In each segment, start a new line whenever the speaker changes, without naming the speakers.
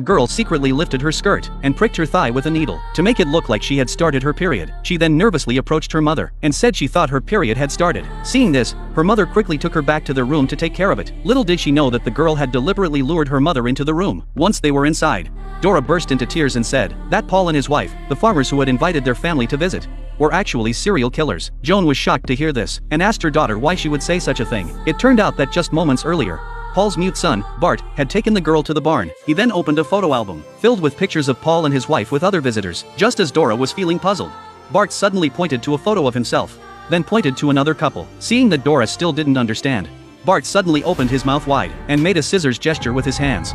girl secretly lifted her skirt and pricked her thigh with a needle to make it look like she had started her period. She then nervously approached her mother and said she thought her period had started. Seeing this, her mother quickly took her back to their room to take care of it. Little did she know that the girl had deliberately lured her mother into the room. Once they were inside, Dora burst into tears and said that Paul and his wife, the farmers who had invited their family to visit, were actually serial killers. Joan was shocked to hear this and asked her daughter why she would say such a thing. It turned out that just moments earlier, Paul's mute son, Bart, had taken the girl to the barn. He then opened a photo album filled with pictures of Paul and his wife with other visitors. Just as Dora was feeling puzzled, Bart suddenly pointed to a photo of himself, then pointed to another couple. Seeing that Dora still didn't understand, Bart suddenly opened his mouth wide and made a scissors gesture with his hands.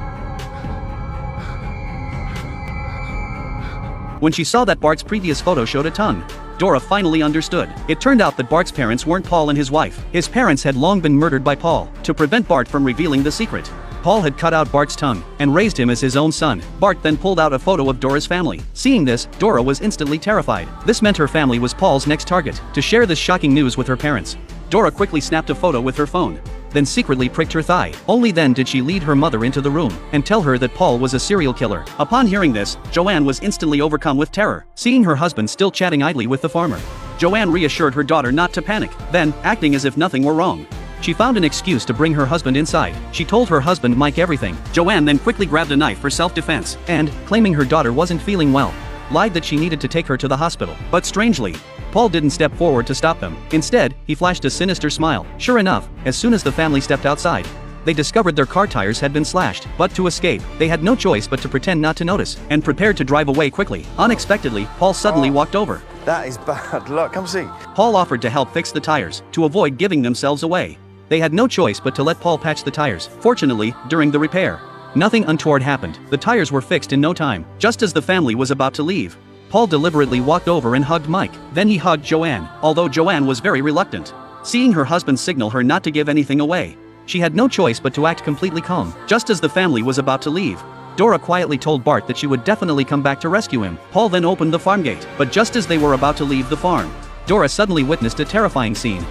When she saw that Bart's previous photo showed a tongue, Dora finally understood. It turned out that Bart's parents weren't Paul and his wife. His parents had long been murdered by Paul. To prevent Bart from revealing the secret, Paul had cut out Bart's tongue and raised him as his own son. Bart then pulled out a photo of Dora's family. Seeing this, Dora was instantly terrified. This meant her family was Paul's next target. To share this shocking news with her parents, Dora quickly snapped a photo with her phone, then secretly pricked her thigh. Only then did she lead her mother into the room and tell her that Paul was a serial killer. Upon hearing this, Joanne was instantly overcome with terror. Seeing her husband still chatting idly with the farmer, Joanne reassured her daughter not to panic. Then, acting as if nothing were wrong, she found an excuse to bring her husband inside. She told her husband Mike everything. Joanne then quickly grabbed a knife for self-defense and, claiming her daughter wasn't feeling well, lied that she needed to take her to the hospital. But strangely, Paul didn't step forward to stop them. Instead, he flashed a sinister smile. Sure enough, as soon as the family stepped outside, they discovered their car tires had been slashed. But to escape, they had no choice but to pretend not to notice and prepared to drive away quickly. Unexpectedly, Paul suddenly walked over.
That is bad. Look, come see.
Paul offered to help fix the tires to avoid giving themselves away. They had no choice but to let Paul patch the tires. Fortunately, during the repair, nothing untoward happened. The tires were fixed in no time. Just as the family was about to leave, Paul deliberately walked over and hugged Mike. Then he hugged Joanne, although Joanne was very reluctant. Seeing her husband signal her not to give anything away, she had no choice but to act completely calm. Just as the family was about to leave, Dora quietly told Bart that she would definitely come back to rescue him. Paul then opened the farm gate, but just as they were about to leave the farm, Dora suddenly witnessed a terrifying scene.